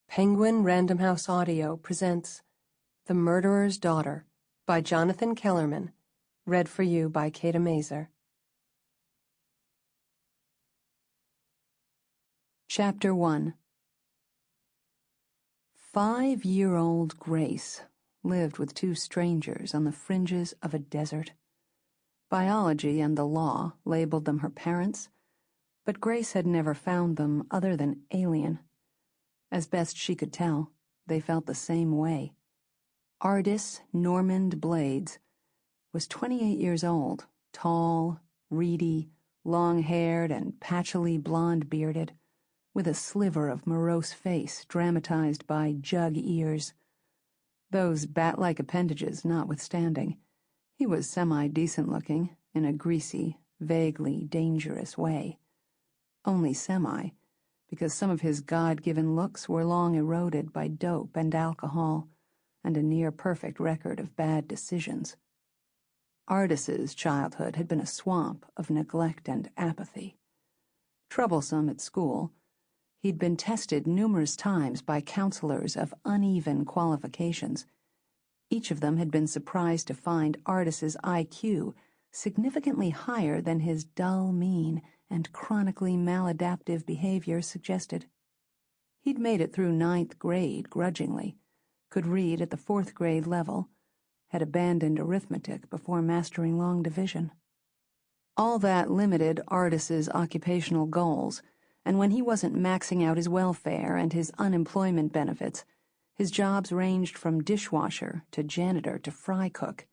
Penguin Random House Audio presents The Murderer's Daughter by Jonathan Kellerman, read for you by Kathe Mazur. Chapter 1. 5-year-old Grace lived with two strangers on the fringes of a desert. Biology and the law labeled them her parents, but Grace had never found them other than alien. As best she could tell, they felt the same way. Ardis Normand Blades was 28 years old, tall, reedy, long-haired and patchily blonde-bearded, with a sliver of morose face dramatized by jug ears. Those bat-like appendages notwithstanding, he was semi-decent-looking in a greasy, vaguely dangerous way. Only semi, because some of his God-given looks were long eroded by dope and alcohol, and a near-perfect record of bad decisions. Ardis's childhood had been a swamp of neglect and apathy. Troublesome at school, he'd been tested numerous times by counselors of uneven qualifications. Each of them had been surprised to find Ardis's IQ significantly higher than his dull mien and chronically maladaptive behavior suggested. He'd made it through 9th grade grudgingly, could read at the 4th grade level, had abandoned arithmetic before mastering long division. All that limited Ardis's occupational goals, and when he wasn't maxing out his welfare and his unemployment benefits, his jobs ranged from dishwasher to janitor to fry cook.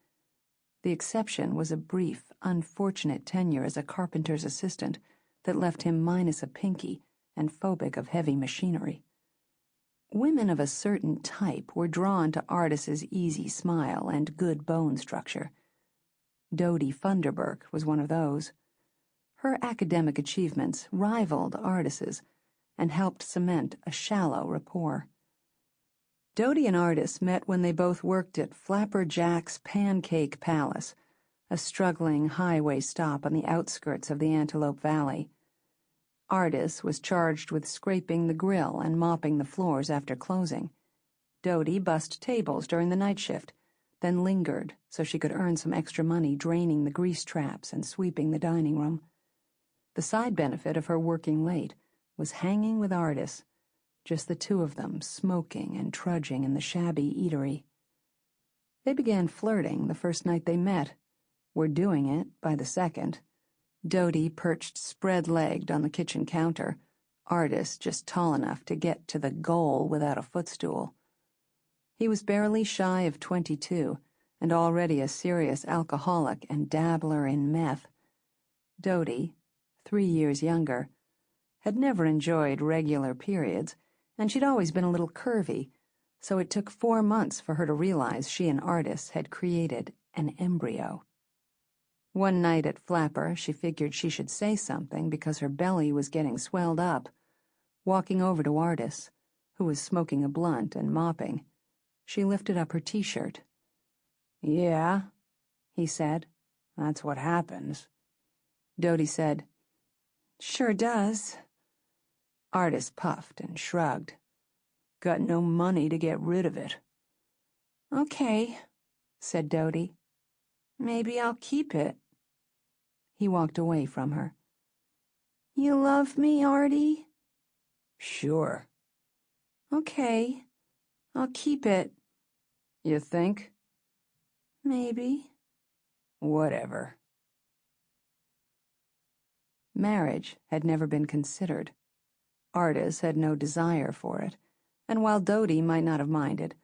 The exception was a brief, unfortunate tenure as a carpenter's assistant that left him minus a pinky and phobic of heavy machinery. Women of a certain type were drawn to Ardis's easy smile and good bone structure. Dodie Funderburk was one of those. Her academic achievements rivaled Ardis's and helped cement a shallow rapport. Dodie and Ardis met when they both worked at Flapper Jack's Pancake Palace, a struggling highway stop on the outskirts of the Antelope Valley. Ardis was charged with scraping the grill and mopping the floors after closing. Dodie bussed tables during the night shift, then lingered so she could earn some extra money draining the grease traps and sweeping the dining room. The side benefit of her working late was hanging with Ardis, just the two of them smoking and trudging in the shabby eatery. They began flirting the first night they met, were doing it by the second. Dodie perched spread-legged on the kitchen counter, Ardis just tall enough to get to the goal without a footstool. He was barely shy of 22 and already a serious alcoholic and dabbler in meth. Dodie, 3 years younger, had never enjoyed regular periods, and she'd always been a little curvy, so it took 4 months for her to realize she and Ardis had created an embryo. One night at Flapper, she figured she should say something because her belly was getting swelled up. Walking over to Ardis, who was smoking a blunt and mopping, she lifted up her t-shirt. "Yeah," he said, "that's what happens." Dodie said, "Sure does." Ardis puffed and shrugged. "Got no money to get rid of it." "Okay," said Dodie. "Maybe I'll keep it." He walked away from her. "You love me, Artie?" "Sure." "Okay, I'll keep it." "You think?" "Maybe." "Whatever." Marriage had never been considered. Ardis had no desire for it, and while Dodie might not have minded,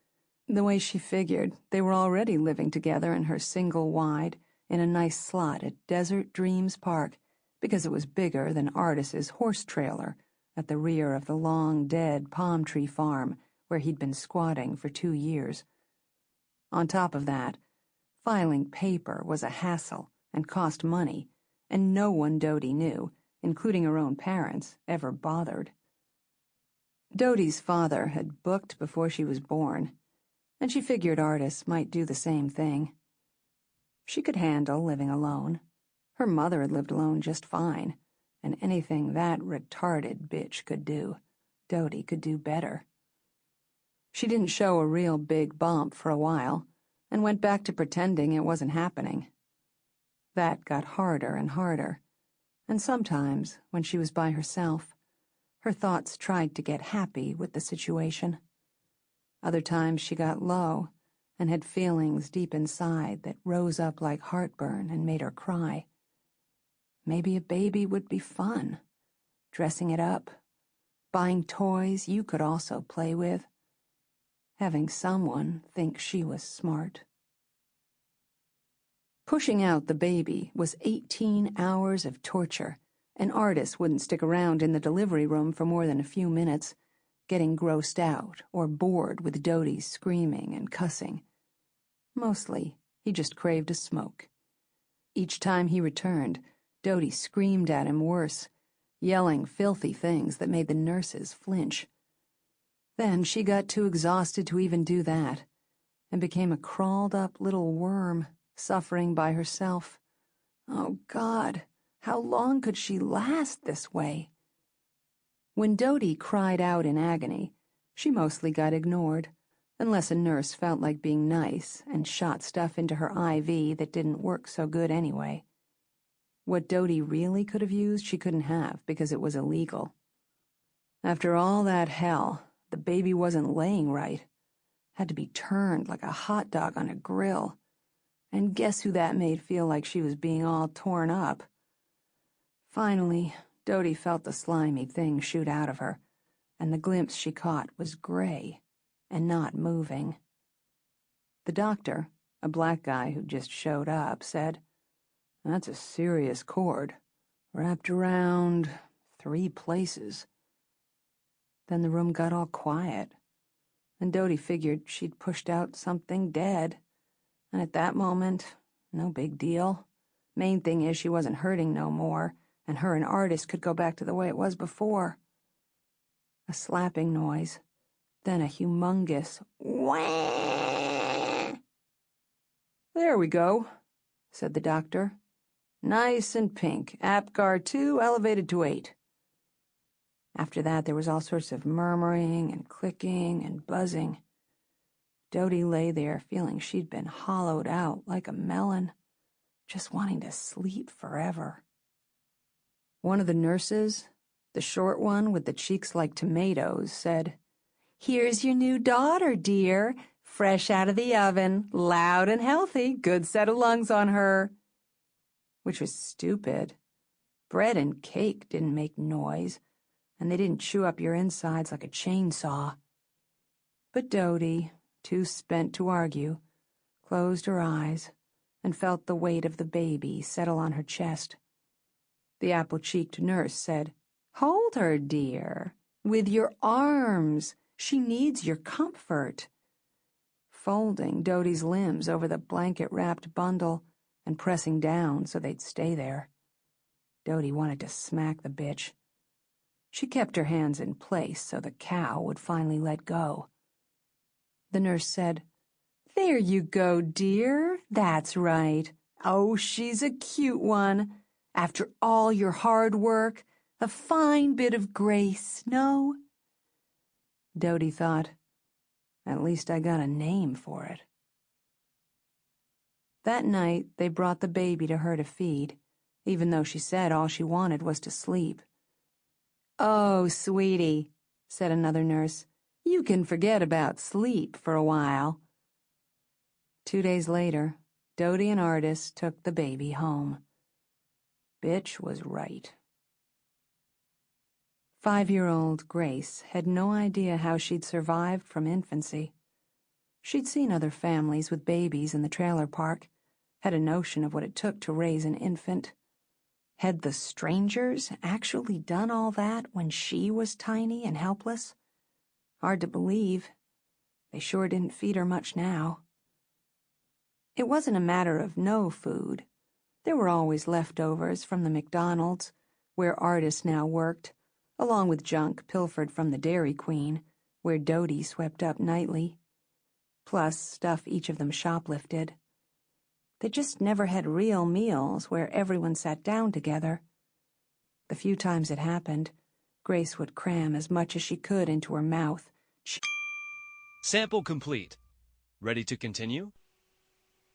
the way she figured, they were already living together in her single-wide in a nice slot at Desert Dreams Park because it was bigger than Ardis's horse trailer at the rear of the long-dead palm tree farm where he'd been squatting for 2 years. On top of that, filing paper was a hassle and cost money, and no one Dodie knew, including her own parents, ever bothered. Dodie's father had booked before she was born, and she figured Ardis might do the same thing. She could handle living alone. Her mother had lived alone just fine, and anything that retarded bitch could do, Dodie could do better. She didn't show a real big bump for a while, and went back to pretending it wasn't happening. That got harder and harder, and sometimes, when she was by herself, her thoughts tried to get happy with the situation. Other times she got low and had feelings deep inside that rose up like heartburn and made her cry. Maybe a baby would be fun, dressing it up, buying toys you could also play with, having someone think she was smart. Pushing out the baby was 18 hours of torture. An artist wouldn't stick around in the delivery room for more than a few minutes, getting grossed out or bored with Dodie's screaming and cussing. Mostly, he just craved a smoke. Each time he returned, Dodie screamed at him worse, yelling filthy things that made the nurses flinch. Then she got too exhausted to even do that, and became a crawled-up little worm, suffering by herself. Oh, God, how long could she last this way? When Dodie cried out in agony, she mostly got ignored, unless a nurse felt like being nice and shot stuff into her IV that didn't work so good anyway. What Dodie really could have used, she couldn't have because it was illegal. After all that hell, the baby wasn't laying right. Had to be turned like a hot dog on a grill. And guess who that made feel like she was being all torn up? Finally, Dodie felt the slimy thing shoot out of her, and the glimpse she caught was gray and not moving. The doctor, a black guy who just showed up, said, "That's a serious cord, wrapped around 3 places." Then the room got all quiet, and Dodie figured she'd pushed out something dead, and at that moment, no big deal. Main thing is she wasn't hurting no more, and her and Artist could go back to the way it was before. A slapping noise, then a humongous wah. "There we go," said the doctor. "Nice and pink. Apgar 2 elevated to 8. After that, there was all sorts of murmuring and clicking and buzzing. Dodie lay there feeling she'd been hollowed out like a melon, just wanting to sleep forever. One of the nurses, the short one with the cheeks like tomatoes, said, "Here's your new daughter, dear. Fresh out of the oven, loud and healthy, good set of lungs on her." Which was stupid. Bread and cake didn't make noise, and they didn't chew up your insides like a chainsaw. But Dodie, too spent to argue, closed her eyes and felt the weight of the baby settle on her chest. The apple-cheeked nurse said, "Hold her, dear, with your arms. She needs your comfort." Folding Dodie's limbs over the blanket-wrapped bundle and pressing down so they'd stay there. Dodie wanted to smack the bitch. She kept her hands in place so the cow would finally let go. The nurse said, "There you go, dear. That's right. Oh, she's a cute one. After all your hard work, a fine bit of grace, no?" Dodie thought, "At least I got a name for it." That night, they brought the baby to her to feed, even though she said all she wanted was to sleep. "Oh, sweetie," said another nurse, "you can forget about sleep for a while." 2 days later, Dodie and Artist took the baby home. Bitch was right. 5-year-old Grace had no idea how she'd survived from infancy. She'd seen other families with babies in the trailer park, had a notion of what it took to raise an infant. Had the strangers actually done all that when she was tiny and helpless? Hard to believe. They sure didn't feed her much now. It wasn't a matter of no food. There were always leftovers from the McDonald's, where Artist now worked, along with junk pilfered from the Dairy Queen, where Dodie swept up nightly, plus stuff each of them shoplifted. They just never had real meals where everyone sat down together. The few times it happened, Grace would cram as much as she could into her mouth. Sample complete. Ready to continue?